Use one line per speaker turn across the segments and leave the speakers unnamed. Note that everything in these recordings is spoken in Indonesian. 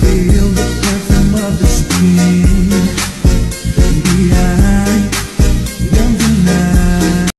Feel the perfume of the spring in the eye, in the night.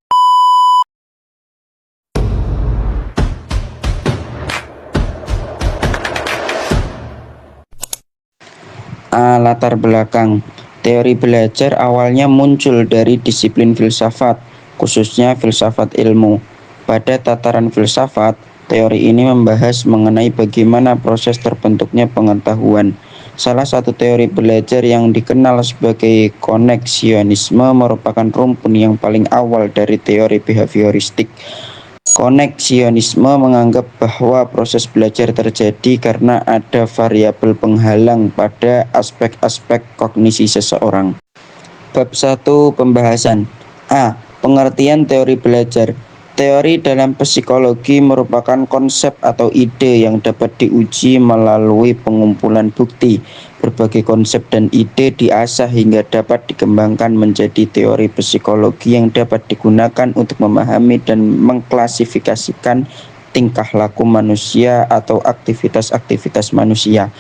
Latar belakang teori belajar awalnya muncul dari disiplin filsafat, khususnya filsafat ilmu. Pada tataran filsafat, teori ini membahas mengenai bagaimana proses terbentuknya pengetahuan. Salah satu teori belajar yang dikenal sebagai koneksionisme merupakan rumpun yang paling awal dari teori behavioristik. Koneksionisme menganggap bahwa proses belajar terjadi karena ada variabel penghalang pada aspek-aspek kognisi seseorang. Bab 1 pembahasan. A. Pengertian teori belajar. Teori dalam psikologi merupakan konsep atau ide yang dapat diuji melalui pengumpulan bukti. Berbagai konsep dan ide diasah hingga dapat dikembangkan menjadi teori psikologi yang dapat digunakan untuk memahami dan mengklasifikasikan tingkah laku manusia atau aktivitas-aktivitas manusia.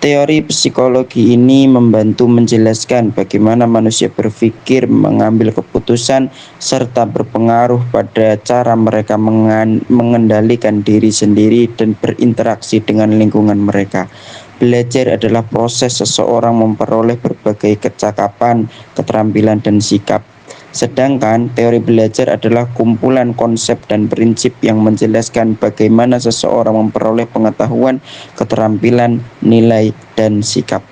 Teori psikologi ini membantu menjelaskan bagaimana manusia berpikir, mengambil keputusan, serta berpengaruh pada cara mereka mengendalikan diri sendiri dan berinteraksi dengan lingkungan mereka. Belajar adalah proses seseorang memperoleh berbagai kecakapan, keterampilan, dan sikap. Sedangkan teori belajar adalah kumpulan konsep dan prinsip yang menjelaskan bagaimana seseorang memperoleh pengetahuan, keterampilan, nilai, dan sikap.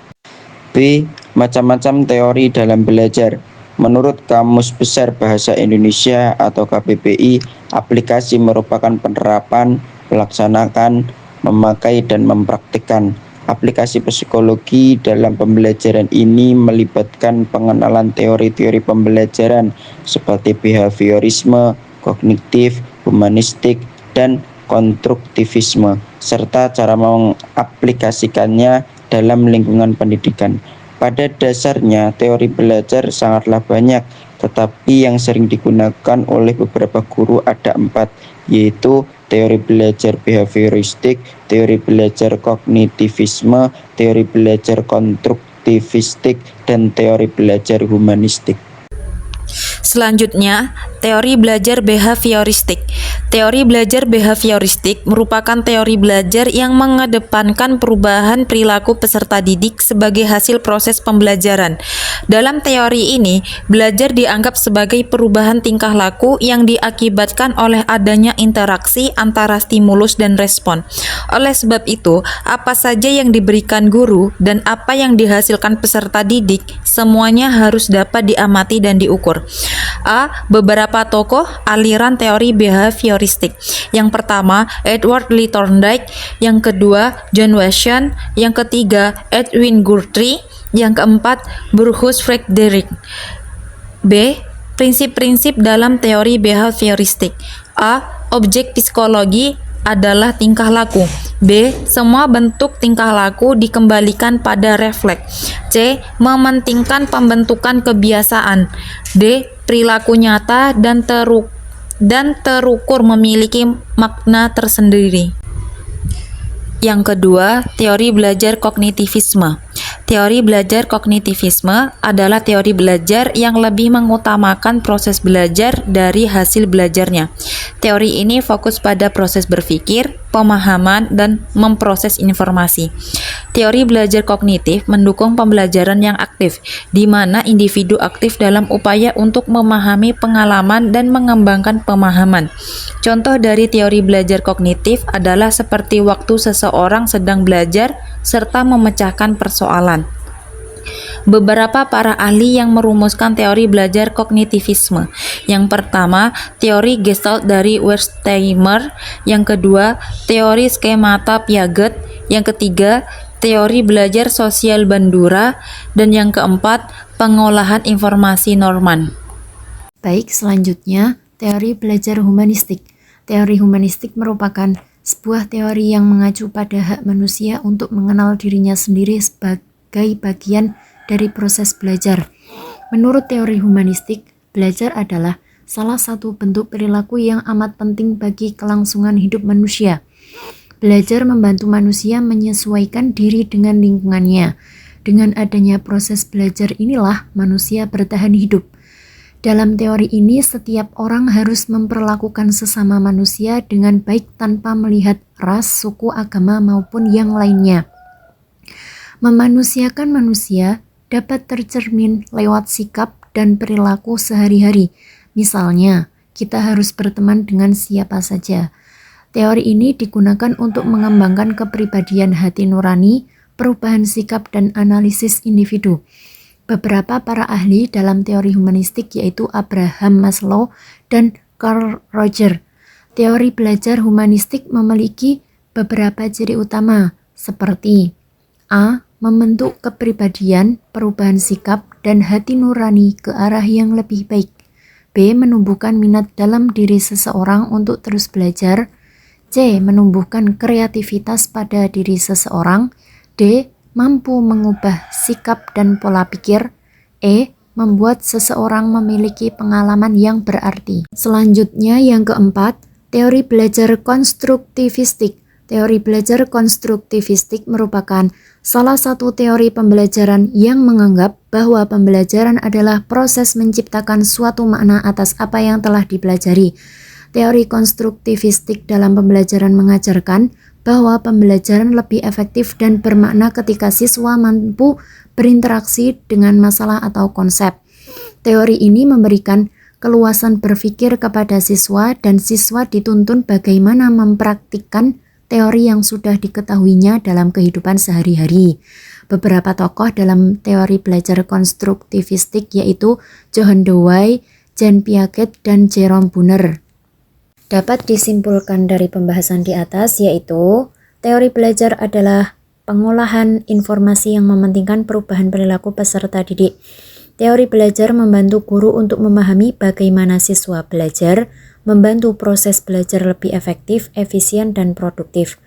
B. Macam-macam teori dalam belajar. Menurut Kamus Besar Bahasa Indonesia atau KBBI, aplikasi merupakan penerapan, melaksanakan, memakai, dan mempraktikkan. Aplikasi psikologi dalam pembelajaran ini melibatkan pengenalan teori-teori pembelajaran seperti behaviorisme, kognitif, humanistik, dan konstruktivisme, serta cara mengaplikasikannya dalam lingkungan pendidikan. Pada dasarnya, teori belajar sangatlah banyak, tetapi yang sering digunakan oleh beberapa guru ada 4, yaitu teori belajar behavioristik, teori belajar kognitivisme, teori belajar konstruktivistik, dan teori belajar humanistik.
Selanjutnya, teori belajar behavioristik. Teori belajar behavioristik merupakan teori belajar yang mengedepankan perubahan perilaku peserta didik sebagai hasil proses pembelajaran. Dalam teori ini, belajar dianggap sebagai perubahan tingkah laku yang diakibatkan oleh adanya interaksi antara stimulus dan respon. Oleh sebab itu, apa saja yang diberikan guru dan apa yang dihasilkan peserta didik, semuanya harus dapat diamati dan diukur. A. Beberapa tokoh aliran teori behavioristik. Yang pertama, Edward Lee Thorndike. Yang kedua, John Watson. Yang ketiga, Edwin Guthrie. Yang keempat, Bruce Frederick. B. Prinsip-prinsip dalam teori behavioristik. A. Objek psikologi adalah tingkah laku. B. Semua bentuk tingkah laku dikembalikan pada refleks. C. Mementingkan pembentukan kebiasaan. D. Perilaku nyata dan terukur memiliki makna tersendiri. Yang kedua, teori belajar kognitivisme. Teori belajar kognitivisme adalah teori belajar yang lebih mengutamakan proses belajar dari hasil belajarnya. Teori ini fokus pada proses berpikir, pemahaman, dan memproses informasi. Teori belajar kognitif mendukung pembelajaran yang aktif, di mana individu aktif dalam upaya untuk memahami pengalaman dan mengembangkan pemahaman. Contoh dari teori belajar kognitif adalah seperti waktu seseorang sedang belajar serta memecahkan persoalan. Beberapa para ahli yang merumuskan teori belajar kognitivisme. Yang pertama, teori Gestalt dari Wertheimer. Yang kedua, teori skemata Piaget. Yang ketiga, teori belajar sosial Bandura. Dan yang keempat, pengolahan informasi Norman.
Baik, selanjutnya teori belajar humanistik. Teori humanistik merupakan sebuah teori yang mengacu pada hak manusia untuk mengenal dirinya sendiri sebagai bagian dari proses belajar. Menurut teori humanistik, belajar adalah salah satu bentuk perilaku yang amat penting bagi kelangsungan hidup manusia. Belajar membantu manusia menyesuaikan diri dengan lingkungannya. Dengan adanya proses belajar inilah manusia bertahan hidup. Dalam teori ini, setiap orang harus memperlakukan sesama manusia dengan baik tanpa melihat ras, suku, agama, maupun yang lainnya. Memanusiakan manusia dapat tercermin lewat sikap dan perilaku sehari-hari. Misalnya, kita harus berteman dengan siapa saja. Teori ini digunakan untuk mengembangkan kepribadian hati nurani, perubahan sikap, dan analisis individu. Beberapa para ahli dalam teori humanistik yaitu Abraham Maslow dan Carl Rogers. Teori belajar humanistik memiliki beberapa ciri utama seperti A. Membentuk kepribadian, perubahan sikap, dan hati nurani ke arah yang lebih baik. B. Menumbuhkan minat dalam diri seseorang untuk terus belajar. C. Menumbuhkan kreativitas pada diri seseorang. D. Mampu mengubah sikap dan pola pikir. E. Membuat seseorang memiliki pengalaman yang berarti. Selanjutnya yang keempat, teori belajar konstruktivistik. Teori belajar konstruktivistik merupakan salah satu teori pembelajaran yang menganggap bahwa pembelajaran adalah proses menciptakan suatu makna atas apa yang telah dipelajari. Teori konstruktivistik dalam pembelajaran mengajarkan bahwa pembelajaran lebih efektif dan bermakna ketika siswa mampu berinteraksi dengan masalah atau konsep. Teori ini memberikan keluasan berpikir kepada siswa dan siswa dituntun bagaimana mempraktikkan teori yang sudah diketahuinya dalam kehidupan sehari-hari. Beberapa tokoh dalam teori belajar konstruktivistik yaitu Johann Dewey, Jean Piaget, dan Jerome Bruner. Dapat disimpulkan dari pembahasan di atas yaitu teori belajar adalah pengolahan informasi yang mementingkan perubahan perilaku peserta didik. Teori belajar membantu guru untuk memahami bagaimana siswa belajar, membantu proses belajar lebih efektif, efisien, dan produktif.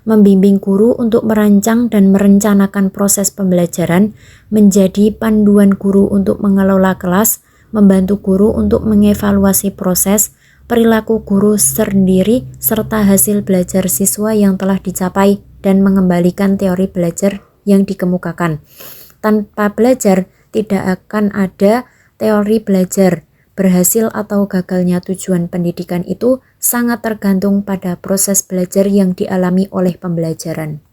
Membimbing guru untuk merancang dan merencanakan proses pembelajaran, menjadi panduan guru untuk mengelola kelas, membantu guru untuk mengevaluasi proses, perilaku guru sendiri, serta hasil belajar siswa yang telah dicapai dan mengembalikan teori belajar yang dikemukakan. Tanpa belajar, tidak akan ada teori belajar. Berhasil atau gagalnya tujuan pendidikan itu sangat tergantung pada proses belajar yang dialami oleh pembelajaran.